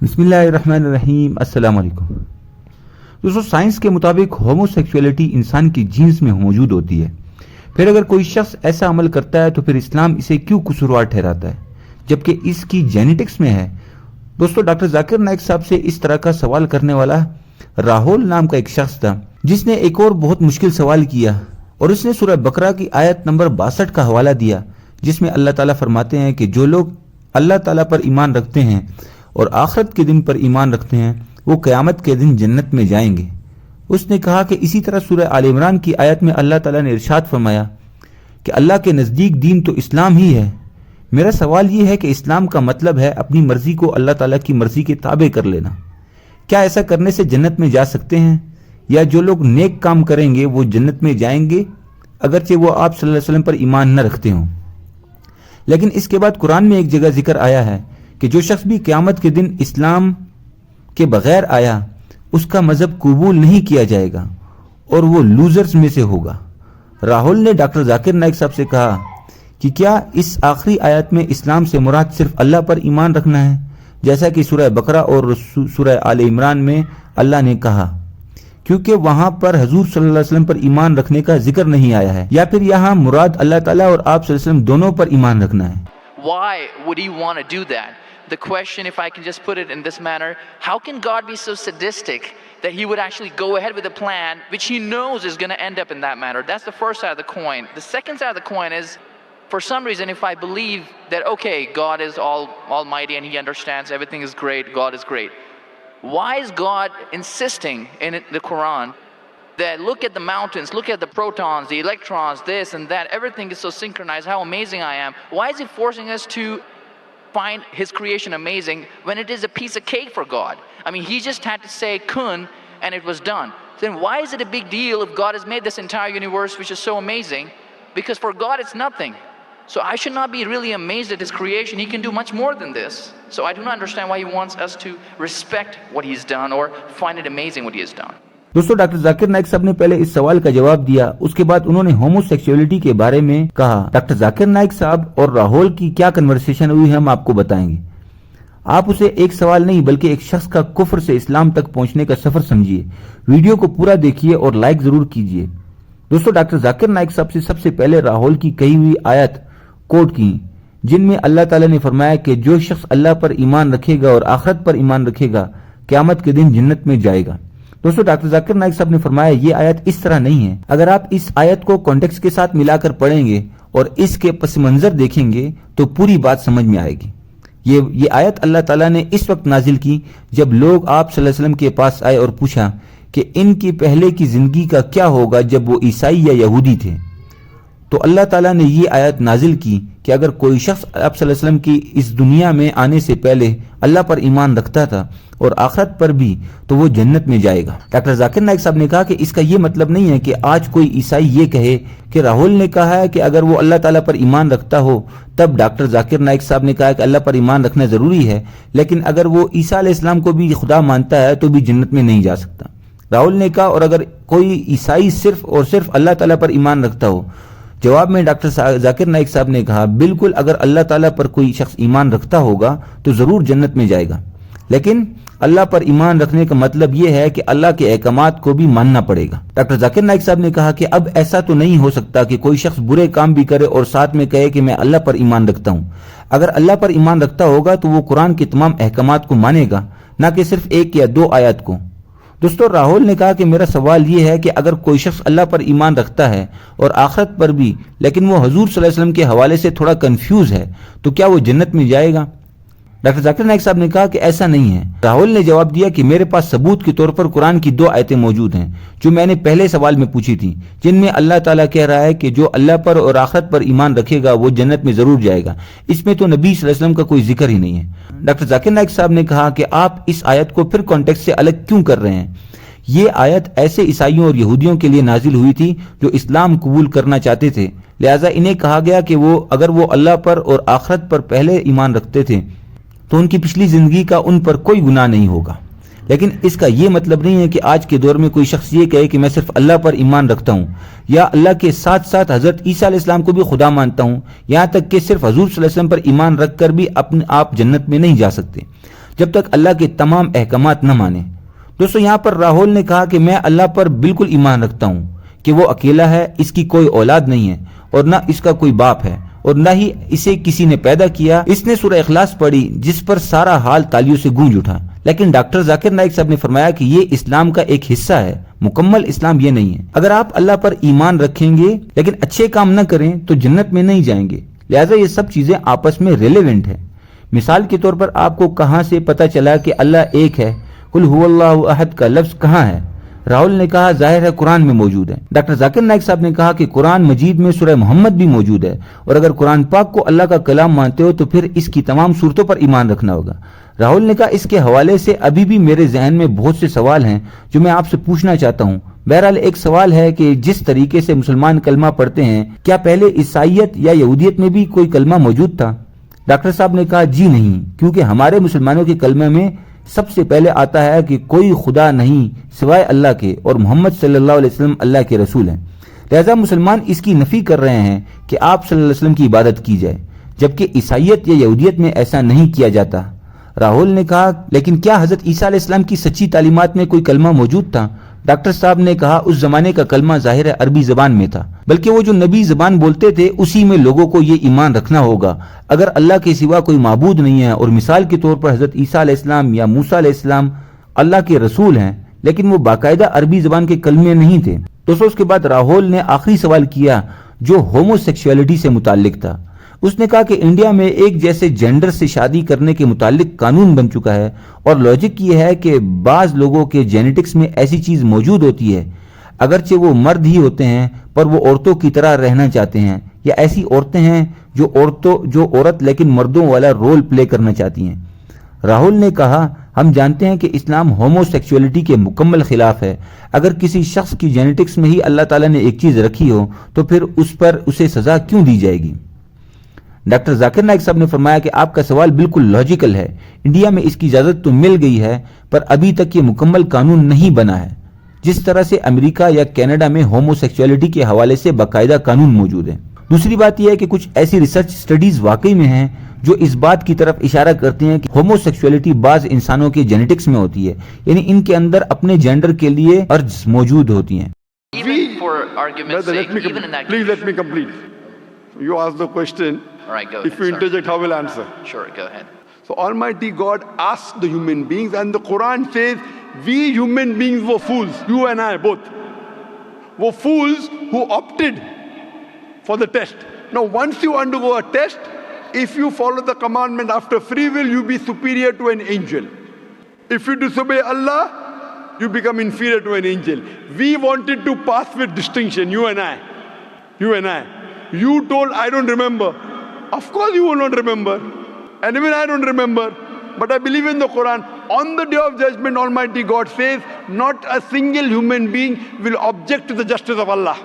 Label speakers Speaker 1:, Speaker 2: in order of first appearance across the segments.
Speaker 1: بسم اللہ الرحمن الرحیم۔ السلام علیکم دوستو، سائنس کے مطابق ہومو سیکسولیٹی انسان کی جینس میں موجود ہوتی ہے۔ پھر اگر کوئی شخص ایسا عمل کرتا ہے تو پھر اسلام اسے کیوں قصوروار ٹھہراتا ہے جبکہ اس کی جینیٹکس میں ہے؟ دوستو، ڈاکٹر ذاکر نائک صاحب سے اس طرح کا سوال کرنے والا راہول نام کا ایک شخص تھا، جس نے ایک اور بہت مشکل سوال کیا، اور اس نے سورہ بقرہ کی آیت نمبر 62 کا حوالہ دیا، جس میں اللہ تعالیٰ فرماتے ہیں کہ جو لوگ اللہ تعالیٰ پر ایمان رکھتے ہیں اور آخرت کے دن پر ایمان رکھتے ہیں وہ قیامت کے دن جنت میں جائیں گے۔ اس نے کہا کہ اسی طرح سورہ آل عمران کی آیت میں اللہ تعالیٰ نے ارشاد فرمایا کہ اللہ کے نزدیک دین تو اسلام ہی ہے۔ میرا سوال یہ ہے کہ اسلام کا مطلب ہے اپنی مرضی کو اللہ تعالیٰ کی مرضی کے تابع کر لینا۔ کیا ایسا کرنے سے جنت میں جا سکتے ہیں؟ یا جو لوگ نیک کام کریں گے وہ جنت میں جائیں گے اگرچہ وہ آپ صلی اللہ علیہ وسلم پر ایمان نہ رکھتے ہوں؟ لیکن اس کے بعد قرآن میں ایک جگہ ذکر آیا ہے کہ جو شخص بھی قیامت کے دن اسلام کے بغیر آیا اس کا مذہب قبول نہیں کیا جائے گا اور وہ لوزرز میں سے ہوگا۔ راہل نے ڈاکٹر ذاکر نائک صاحب سے کہا کہ کیا اس آخری آیت میں اسلام سے مراد صرف اللہ پر ایمان رکھنا ہے، جیسا کہ سورہ بقرہ اور سورہ آل عمران میں اللہ نے کہا، کیونکہ وہاں پر حضور صلی اللہ علیہ وسلم پر ایمان رکھنے کا ذکر نہیں آیا ہے، یا پھر یہاں مراد اللہ تعالیٰ اور آپ صلی اللہ علیہ وسلم دونوں پر ایمان رکھنا ہے؟
Speaker 2: Why would he want to do that? The question, if I can just put it in this manner, how can God be so sadistic that he would actually go ahead with a plan which he knows is going to end up in that manner? That's the first side of the coin. The second side of the coin is, for some reason, if I believe that, okay, God is almighty and he understands everything is great, God is great, why is God insisting in the Quran that look at the mountains, look at the protons, the electrons, this and that, everything is so synchronized, how amazing I am? Why is he forcing us to find his creation amazing when it is a piece of cake for God? I mean, he just had to say kun and it was done. Then why is it a big deal if God has made this entire universe which is so amazing? Because for God it's nothing. So I should not be really amazed at his creation. He can do much more than this. So I do not understand why he wants us to respect what he's done or find it amazing what he has done.
Speaker 1: دوستو، doctor Zakir Naik صاحب نے پہلے اس سوال کا جواب دیا، اس کے بعد انہوں نے ہومو سیکسولیٹی کے بارے میں کہا۔ ڈاکٹر ذاکر نائک صاحب اور راہول کی کیا کنورسیشن ہوئی ہم آپ کو بتائیں گے۔ آپ اسے ایک سوال نہیں بلکہ ایک شخص کا کفر سے اسلام تک پہنچنے کا سفر سمجھیے۔ ویڈیو کو پورا دیکھیے اور لائک ضرور کیجیے۔ دوستو، ڈاکٹر ذاکر نائک صاحب سے سب سے پہلے راہول کی کہی ہوئی آیت کوٹ کی، جن میں اللہ تعالیٰ نے فرمایا کہ جو شخص اللہ پر ایمان رکھے گا اور آخرت پر ایمان رکھے گا قیامت کے دن جنت میں جائے گا۔ دوستو، ڈاکٹر ذاکر نائک صاحب نے فرمایا یہ آیت اس طرح نہیں ہے۔ اگر آپ اس آیت کو کانٹیکسٹ کے ساتھ ملا کر پڑھیں گے اور اس کے پس منظر دیکھیں گے تو پوری بات سمجھ میں آئے گی۔ یہ آیت اللہ تعالیٰ نے اس وقت نازل کی جب لوگ آپ صلی اللہ علیہ وسلم کے پاس آئے اور پوچھا کہ ان کی پہلے کی زندگی کا کیا ہوگا جب وہ عیسائی یا یہودی تھے، تو اللہ تعالیٰ نے یہ آیت نازل کی کہ اگر کوئی شخص آپ صلی اللہ علیہ وسلم کی اس دنیا میں آنے سے پہلے اللہ پر ایمان رکھتا تھا اور آخرت پر بھی تو وہ جنت میں جائے گا۔ ڈاکٹر ذاکر نائک صاحب نے کہا کہ اس کا یہ مطلب نہیں ہے کہ آج کوئی عیسائی یہ کہے کہ راہل نے کہا ہے کہ اگر وہ اللہ تعالیٰ پر ایمان رکھتا ہو تب ڈاکٹر ذاکر نائک صاحب نے کہا کہ اللہ پر ایمان رکھنا ضروری ہے، لیکن اگر وہ عیسیٰ علیہ السلام کو بھی خدا مانتا ہے تو بھی جنت میں نہیں جا سکتا۔ راہل نے کہا اور اگر کوئی عیسائی صرف اور صرف اللہ تعالیٰ پر ایمان رکھتا ہو؟ جواب میں ڈاکٹر ذاکر نائک صاحب نے کہا بالکل، اگر اللہ تعالیٰ پر کوئی شخص ایمان رکھتا ہوگا تو ضرور جنت میں جائے گا، لیکن اللہ پر ایمان رکھنے کا مطلب یہ ہے کہ اللہ کے احکامات کو بھی ماننا پڑے گا۔ ڈاکٹر ذاکر نائک صاحب نے کہا کہ اب ایسا تو نہیں ہو سکتا کہ کوئی شخص برے کام بھی کرے اور ساتھ میں کہے کہ میں اللہ پر ایمان رکھتا ہوں۔ اگر اللہ پر ایمان رکھتا ہوگا تو وہ قرآن کے تمام احکامات کو مانے گا، نہ کہ صرف ایک یا دو آیات کو۔ دوستو، راہول نے کہا کہ میرا سوال یہ ہے کہ اگر کوئی شخص اللہ پر ایمان رکھتا ہے اور آخرت پر بھی، لیکن وہ حضور صلی اللہ علیہ وسلم کے حوالے سے تھوڑا کنفیوز ہے، تو کیا وہ جنت میں جائے گا؟ ڈاکٹر ذاکر نائک صاحب نے کہا کہ ایسا نہیں ہے۔ راہول نے جواب دیا کہ میرے پاس ثبوت کے طور پر قرآن کی 2 آیتیں موجود ہیں جو میں نے پہلے سوال میں پوچھی تھی، جن میں اللہ تعالیٰ کہہ رہا ہے کہ جو اللہ پر اور آخرت پر ایمان رکھے گا وہ جنت میں ضرور جائے گا۔ اس میں تو نبی صلی اللہ علیہ وسلم کا کوئی ذکر ہی نہیں ہے۔ ڈاکٹر ذاکر نائک صاحب نے کہا کہ آپ اس آیت کو پھر کانٹیکسٹ سے الگ کیوں کر رہے ہیں؟ یہ آیت ایسے عیسائیوں اور یہودیوں کے لیے نازل ہوئی تھی جو اسلام قبول کرنا چاہتے تھے، لہٰذا انہیں کہا گیا کہ اگر وہ اللہ پر اور آخرت پر پہلے ایمان رکھتے تھے تو ان کی پچھلی زندگی کا ان پر کوئی گناہ نہیں ہوگا۔ لیکن اس کا یہ مطلب نہیں ہے کہ آج کے دور میں کوئی شخص یہ کہے کہ میں صرف اللہ پر ایمان رکھتا ہوں یا اللہ کے ساتھ ساتھ حضرت عیسیٰ علیہ السلام کو بھی خدا مانتا ہوں، یہاں تک کہ صرف حضور صلی اللہ علیہ وسلم پر ایمان رکھ کر بھی اپنے آپ جنت میں نہیں جا سکتے۔ جب تک اللہ کے تمام احکامات نہ مانے۔ دوستو یہاں پر راہول نے کہا کہ میں اللہ پر بالکل ایمان رکھتا ہوں کہ وہ اکیلا ہے، اس کی کوئی اولاد نہیں ہے اور نہ اس کا کوئی باپ ہے اور نہ ہی اسے کسی نے پیدا کیا۔ اس نے سورہ اخلاص پڑھی جس پر سارا حال تالیوں سے گونج اٹھا۔ لیکن ڈاکٹر ذاکر نائک صاحب نے فرمایا کہ یہ اسلام کا ایک حصہ ہے، مکمل اسلام یہ نہیں ہے۔ اگر آپ اللہ پر ایمان رکھیں گے لیکن اچھے کام نہ کریں تو جنت میں نہیں جائیں گے، لہٰذا یہ سب چیزیں آپس میں ریلیونٹ ہیں۔ مثال کے طور پر آپ کو کہاں سے پتہ چلا کہ اللہ ایک ہے؟ قل هو اللہ احد کا لفظ کہاں ہے؟ راہل نے کہا ظاہر ہے قرآن میں موجود ہے۔ ڈاکٹر ذاکر نائک صاحب نے کہا کہ قرآن مجید میں سورہ محمد بھی موجود ہے، اور اگر قرآن پاک کو اللہ کا کلام مانتے ہو تو پھر اس کی تمام صورتوں پر ایمان رکھنا ہوگا۔ راہل نے کہا اس کے حوالے سے ابھی بھی میرے ذہن میں بہت سے سوال ہیں جو میں آپ سے پوچھنا چاہتا ہوں۔ بہرحال ایک سوال ہے کہ جس طریقے سے مسلمان کلمہ پڑھتے ہیں، کیا پہلے عیسائیت یا یہودیت میں بھی کوئی کلمہ موجود تھا؟ ڈاکٹر صاحب نے کہا جی نہیں، کیونکہ ہمارے مسلمانوں کے کلمے میں سب سے پہلے آتا ہے کہ کوئی خدا نہیں سوائے اللہ کے اور محمد صلی اللہ علیہ وسلم اللہ کے رسول ہیں۔ لہذا مسلمان اس کی نفی کر رہے ہیں کہ آپ صلی اللہ علیہ وسلم کی عبادت کی جائے، جبکہ عیسائیت یا یہودیت میں ایسا نہیں کیا جاتا۔ راہل نے کہا لیکن کیا حضرت عیسیٰ علیہ السلام کی سچی تعلیمات میں کوئی کلمہ موجود تھا؟ ڈاکٹر صاحب نے کہا اس زمانے کا کلمہ ظاہر ہے عربی زبان میں تھا، بلکہ وہ جو نبی زبان بولتے تھے اسی میں لوگوں کو یہ ایمان رکھنا ہوگا اگر اللہ کے سوا کوئی معبود نہیں ہے، اور مثال کے طور پر حضرت عیسیٰ علیہ السلام یا موسیٰ علیہ السلام اللہ کے رسول ہیں، لیکن وہ باقاعدہ عربی زبان کے کلمے نہیں تھے۔ دوستو اس کے بعد راہول نے آخری سوال کیا جو ہومو سیکسولیٹی سے متعلق تھا۔ اس نے کہا کہ انڈیا میں ایک جیسے جینڈر سے شادی کرنے کے متعلق قانون بن چکا ہے، اور لاجک یہ ہے کہ بعض لوگوں کے جینیٹکس میں ایسی چیز موجود ہوتی ہے، اگرچہ وہ مرد ہی ہوتے ہیں پر وہ عورتوں کی طرح رہنا چاہتے ہیں، یا ایسی عورتیں ہیں جو عورت لیکن مردوں والا رول پلے کرنا چاہتی ہیں۔ راہل نے کہا ہم جانتے ہیں کہ اسلام ہومو سیکسولیٹی کے مکمل خلاف ہے۔ اگر کسی شخص کی جینیٹکس میں ہی اللہ تعالیٰ نے ایک چیز رکھی ہو تو پھر اس پر اسے سزا کیوں دی جائے گی؟ ڈاکٹر ذاکر نائک صاحب نے فرمایا کہ آپ کا سوال بالکل لاجیکل ہے۔ انڈیا میں اس کی اجازت تو مل گئی ہے پر ابھی تک یہ مکمل قانون نہیں بنا ہے، جس طرح سے امریکہ یا کینیڈا میں ہومو سیکسولیٹی کے حوالے سے باقاعدہ قانون موجود ہے۔ دوسری بات یہ ہے کہ کچھ ایسی ریسرچ سٹڈیز واقعی میں ہیں جو اس بات کی طرف اشارہ کرتی ہیں کہ ہومو سیکسولیٹی بعض انسانوں کے جینیٹکس میں ہوتی ہے، یعنی ان کے اندر اپنے جینڈر کے لیے ارجز موجود ہوتی ہیں۔
Speaker 2: Even for argument's sake, even in that
Speaker 3: Please let me complete. You asked the question.
Speaker 2: All right, go
Speaker 3: If you
Speaker 2: ahead, sir.
Speaker 3: interject, how will I answer?
Speaker 2: Sure, go ahead.
Speaker 3: So Almighty God asked the human beings, and the Quran says, we human beings were fools, you and I both, were fools who opted for the test. Now once you undergo a test, if you follow the commandment after free will, you be superior to an angel. If you disobey Allah, you become inferior to an angel. We wanted to pass with distinction, you and I. You and I. You told, I don't remember. Of course you will not remember. And even I don't remember. But I believe in the Quran. On the day of judgment, Almighty God says, not a single human being will object to the justice of Allah.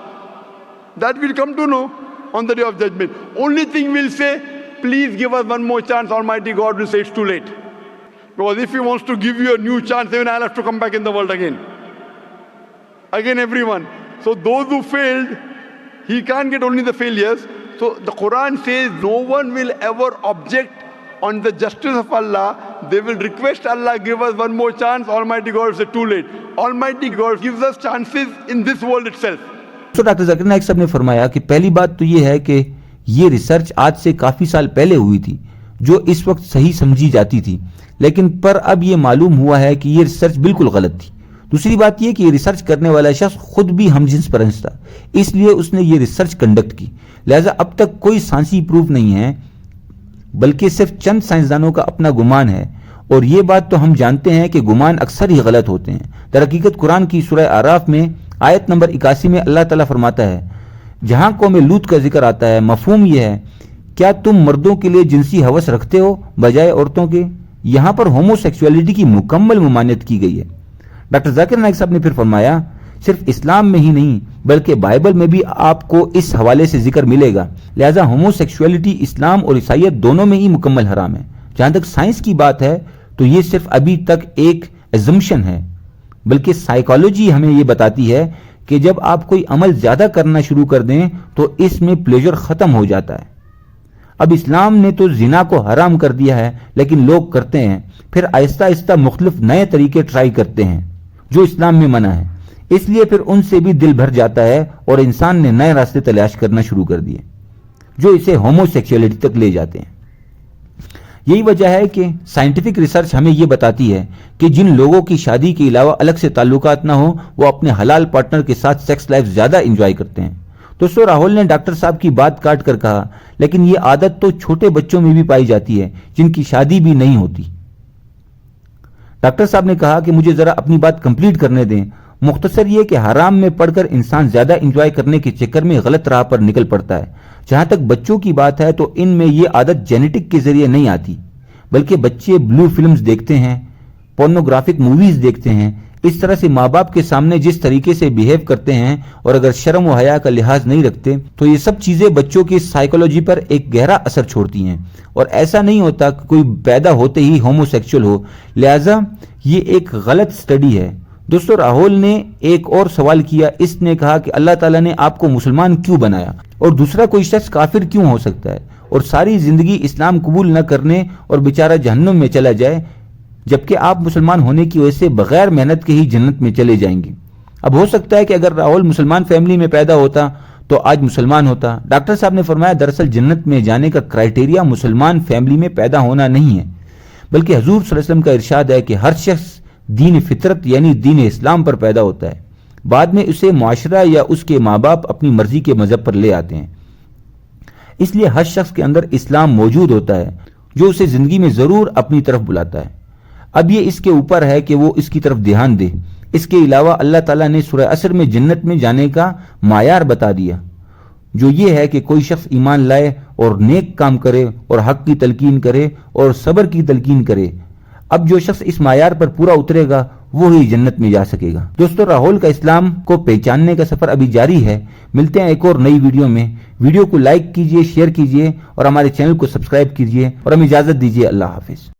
Speaker 3: That we'll come to know on the day of judgment. Only thing we'll say, please give us one more chance. Almighty God will say it's too late. Because if He wants to give you a new chance, even I'll have to come back in the world again. Again, everyone. So those who failed, He can't get only the failures. So the Quran says no one will ever object on the justice of Allah. They will request Allah, give us one more chance. Almighty God will say too late. Almighty God gives us chances in this world itself.
Speaker 1: تو doctor Zakir Naik صاحب نے فرمایا کہ پہلی بات تو یہ ہے کہ یہ ریسرچ آج سے کافی سال پہلے ہوئی تھی جو اس وقت صحیح سمجھی جاتی تھی، لیکن پر اب یہ معلوم ہوا ہے کہ یہ ریسرچ بالکل غلط تھی۔ دوسری بات یہ کہ یہ ریسرچ کرنے والا شخص خود بھی ہم جنس پرست تھا، اس لیے اس نے یہ ریسرچ کنڈکٹ کی، لہذا اب تک کوئی سائنسی پروف نہیں ہے بلکہ صرف چند سائنسدانوں کا اپنا گمان ہے، اور یہ بات تو ہم جانتے ہیں کہ گمان اکثر ہی غلط ہوتے ہیں۔ در حقیقت قرآن کی سورہ اعراف میں آیت نمبر 81 میں اللہ تعالیٰ فرماتا ہے، جہاں قوم لوط کا ذکر آتا ہے، مفہوم یہ ہے کیا تم مردوں کے لیے جنسی ہوس رکھتے ہو بجائے عورتوں کے؟ یہاں پر ہومو سیکسولیٹی کی مکمل ممانعت کی گئی ہے۔ ڈاکٹر ذاکر نائک صاحب نے پھر فرمایا صرف اسلام میں ہی نہیں بلکہ بائبل میں بھی آپ کو اس حوالے سے ذکر ملے گا، لہذا ہومو سیکسولیٹی اسلام اور عیسائیت دونوں میں ہی مکمل حرام ہے۔ جہاں تک سائنس کی بات ہے تو یہ صرف ابھی تک ایک ایزمپشن ہے، بلکہ سائیکالوجی ہمیں یہ بتاتی ہے کہ جب آپ کوئی عمل زیادہ کرنا شروع کر دیں تو اس میں پلیجر ختم ہو جاتا ہے۔ اب اسلام نے تو زنا کو حرام کر دیا ہے، لیکن لوگ کرتے ہیں، پھر آہستہ آہستہ مختلف نئے طریقے ٹرائی کرتے ہیں جو اسلام میں منع ہے، اس لیے پھر ان سے بھی دل بھر جاتا ہے اور انسان نے نئے راستے تلاش کرنا شروع کر دیے جو اسے ہومو سیکسولیٹی تک لے جاتے ہیں۔ یہی وجہ ہے کہ سائنٹیفک ریسرچ ہمیں یہ بتاتی ہے کہ جن لوگوں کی شادی کے علاوہ الگ سے تعلقات نہ ہوں وہ اپنے حلال پارٹنر کے ساتھ سیکس لائف زیادہ انجوائے کرتے ہیں۔ دوستو، راہل نے ڈاکٹر صاحب کی بات کاٹ کر کہا، لیکن یہ عادت تو چھوٹے بچوں میں بھی پائی جاتی ہے جن کی شادی بھی نہیں ہوتی۔ ڈاکٹر صاحب نے کہا کہ مجھے ذرا اپنی بات کمپلیٹ کرنے دیں۔ مختصر یہ کہ حرام میں پڑھ کر انسان زیادہ انجوائے کرنے کے چکر میں غلط راہ پر نکل پڑتا ہے۔ جہاں تک بچوں کی بات ہے تو ان میں یہ عادت جینیٹک کے ذریعے نہیں آتی، بلکہ بچے بلو فلمز دیکھتے ہیں، پورنوگرافک موویز دیکھتے ہیں، اس طرح سے ماں باپ کے سامنے جس طریقے سے بیہیو کرتے ہیں اور اگر شرم و حیا کا لحاظ نہیں رکھتے تو یہ سب چیزیں بچوں کی سائیکولوجی پر ایک گہرا اثر چھوڑتی ہیں، اور ایسا نہیں ہوتا کہ کوئی پیدا ہوتے ہی ہومو سیکشول ہو۔ لہٰذا یہ ایک غلط سٹڈی ہے۔ دوستو، راہل نے ایک اور سوال کیا، اس نے کہا کہ اللہ تعالیٰ نے آپ کو مسلمان کیوں بنایا اور دوسرا کوئی شخص کافر کیوں ہو سکتا ہے اور ساری زندگی اسلام قبول نہ کرنے اور بیچارہ جہنم میں چلا جائے، جبکہ آپ مسلمان ہونے کی وجہ سے بغیر محنت کے ہی جنت میں چلے جائیں گے۔ اب ہو سکتا ہے کہ اگر راہل مسلمان فیملی میں پیدا ہوتا تو آج مسلمان ہوتا۔ ڈاکٹر صاحب نے فرمایا، دراصل جنت میں جانے کا کرائیٹیریا مسلمان فیملی میں پیدا ہونا نہیں ہے، بلکہ حضور صلی اللہ علیہ وسلم کا ارشاد ہے کہ ہر شخص دین فطرت یعنی دین اسلام پر پیدا ہوتا ہے، بعد میں اسے معاشرہ یا اس کے ماں باپ اپنی مرضی کے مذہب پر لے آتے ہیں۔ اس لیے ہر شخص کے اندر اسلام موجود ہوتا ہے جو اسے زندگی میں ضرور اپنی طرف بلاتا ہے۔ اب یہ اس کے اوپر ہے کہ وہ اس کی طرف دھیان دے۔ اس کے علاوہ اللہ تعالیٰ نے سورہ عصر میں جنت میں جانے کا معیار بتا دیا، جو یہ ہے کہ کوئی شخص ایمان لائے اور نیک کام کرے اور حق کی تلقین کرے اور صبر کی تلقین کرے۔ اب جو شخص اس معیار پر پورا اترے گا وہی جنت میں جا سکے گا۔ دوستو، راہل کا اسلام کو پہچاننے کا سفر ابھی جاری ہے۔ ملتے ہیں ایک اور نئی ویڈیو میں۔ ویڈیو کو لائک کیجئے، شیئر کیجئے اور ہمارے چینل کو سبسکرائب کیجئے اور ہمیں اجازت دیجئے۔ اللہ حافظ۔